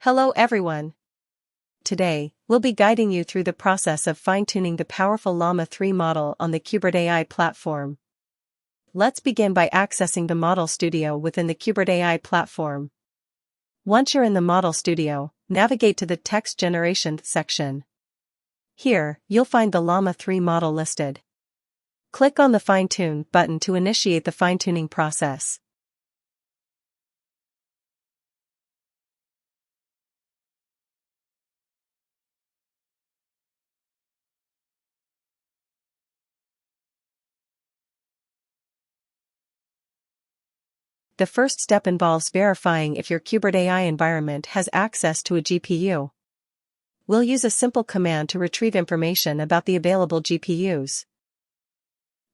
Hello everyone. Today, we'll be guiding you through the process of fine-tuning the powerful Llama 3 model on the Qubrid AI platform. Let's begin by accessing the Model Studio within the Qubrid AI platform. Once you're in the Model Studio, navigate to the Text Generation section. Here, you'll find the Llama 3 model listed. Click on the Fine-Tune button to initiate the fine-tuning process. The first step involves verifying if your Qubrid AI environment has access to a GPU. We'll use a simple command to retrieve information about the available GPUs.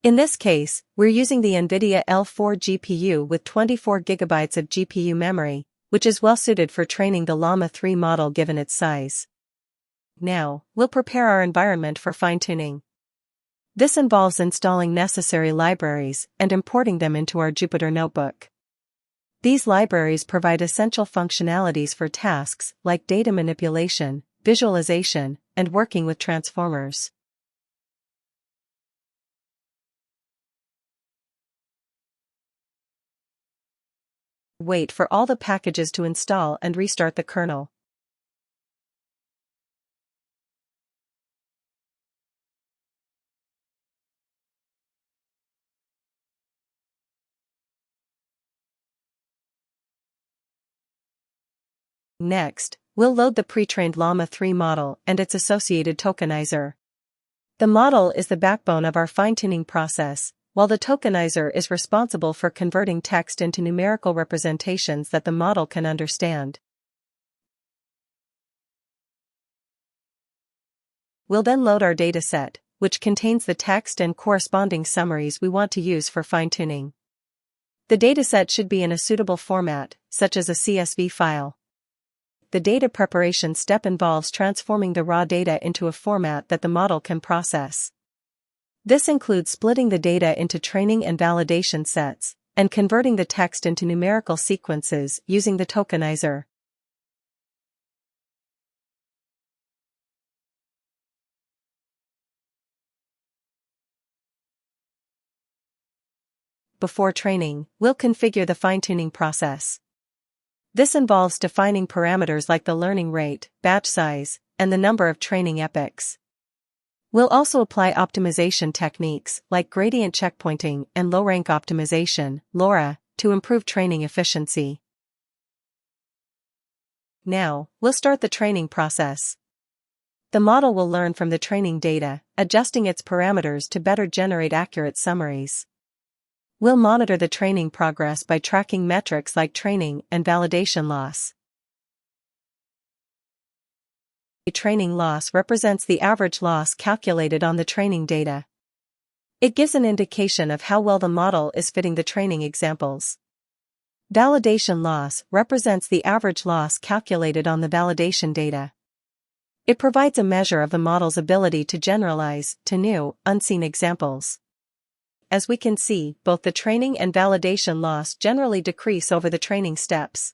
In this case, we're using the NVIDIA L4 GPU with 24 GB of GPU memory, which is well suited for training the Llama 3 model given its size. Now, we'll prepare our environment for fine-tuning. This involves installing necessary libraries and importing them into our Jupyter Notebook. These libraries provide essential functionalities for tasks like data manipulation, visualization, and working with transformers. Wait for all the packages to install and restart the kernel. Next, we'll load the pre-trained Llama 3 model and its associated tokenizer. The model is the backbone of our fine-tuning process, while the tokenizer is responsible for converting text into numerical representations that the model can understand. We'll then load our dataset, which contains the text and corresponding summaries we want to use for fine-tuning. The dataset should be in a suitable format, such as a CSV file. The data preparation step involves transforming the raw data into a format that the model can process. This includes splitting the data into training and validation sets, and converting the text into numerical sequences using the tokenizer. Before training, we'll configure the fine-tuning process. This involves defining parameters like the learning rate, batch size, and the number of training epochs. We'll also apply optimization techniques like gradient checkpointing and low-rank optimization, LoRa, to improve training efficiency. Now, we'll start the training process. The model will learn from the training data, adjusting its parameters to better generate accurate summaries. We'll monitor the training progress by tracking metrics like training and validation loss. Training loss represents the average loss calculated on the training data. It gives an indication of how well the model is fitting the training examples. Validation loss represents the average loss calculated on the validation data. It provides a measure of the model's ability to generalize to new, unseen examples. As we can see, both the training and validation loss generally decrease over the training steps.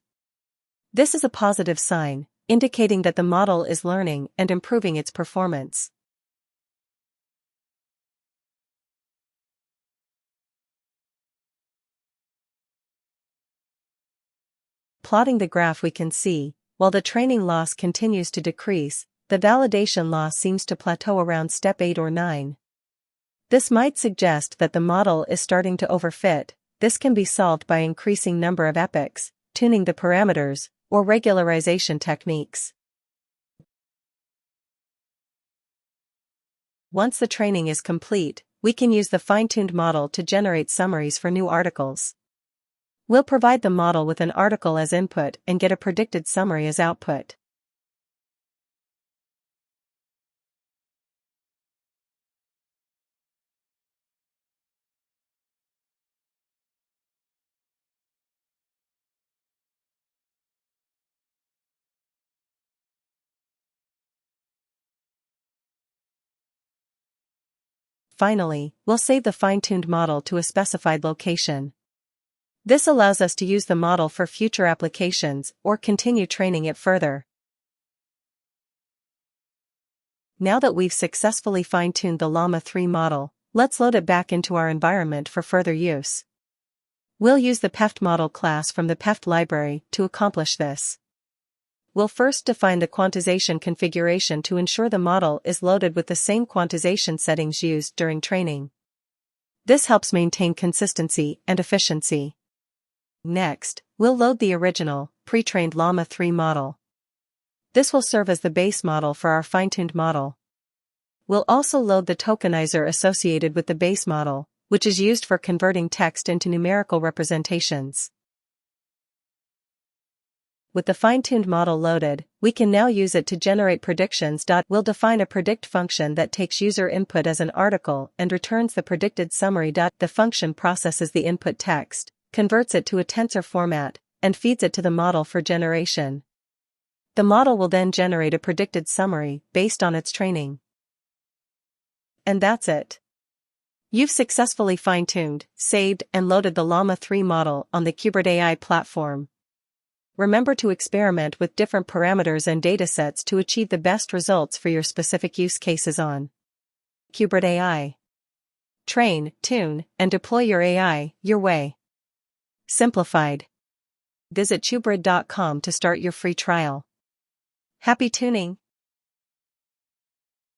This is a positive sign, indicating that the model is learning and improving its performance. Plotting the graph, we can see, while the training loss continues to decrease, the validation loss seems to plateau around step 8 or 9. This might suggest that the model is starting to overfit. This can be solved by increasing number of epochs, tuning the parameters, or regularization techniques. Once the training is complete, we can use the fine-tuned model to generate summaries for new articles. We'll provide the model with an article as input and get a predicted summary as output. Finally, we'll save the fine-tuned model to a specified location. This allows us to use the model for future applications or continue training it further. Now that we've successfully fine-tuned the Llama 3 model, let's load it back into our environment for further use. We'll use the PEFT model class from the PEFT library to accomplish this. We'll first define the quantization configuration to ensure the model is loaded with the same quantization settings used during training. This helps maintain consistency and efficiency. Next, we'll load the original, pre-trained Llama 3 model. This will serve as the base model for our fine-tuned model. We'll also load the tokenizer associated with the base model, which is used for converting text into numerical representations. With the fine-tuned model loaded, we can now use it to generate predictions. We'll define a predict function that takes user input as an article and returns the predicted summary. The function processes the input text, converts it to a tensor format, and feeds it to the model for generation. The model will then generate a predicted summary based on its training. And that's it. You've successfully fine-tuned, saved, and loaded the Llama 3 model on the Qubrid AI platform. Remember to experiment with different parameters and datasets to achieve the best results for your specific use cases on Qubrid AI. Train, tune, and deploy your AI your way. Simplified. Visit Qubrid.com to start your free trial. Happy tuning!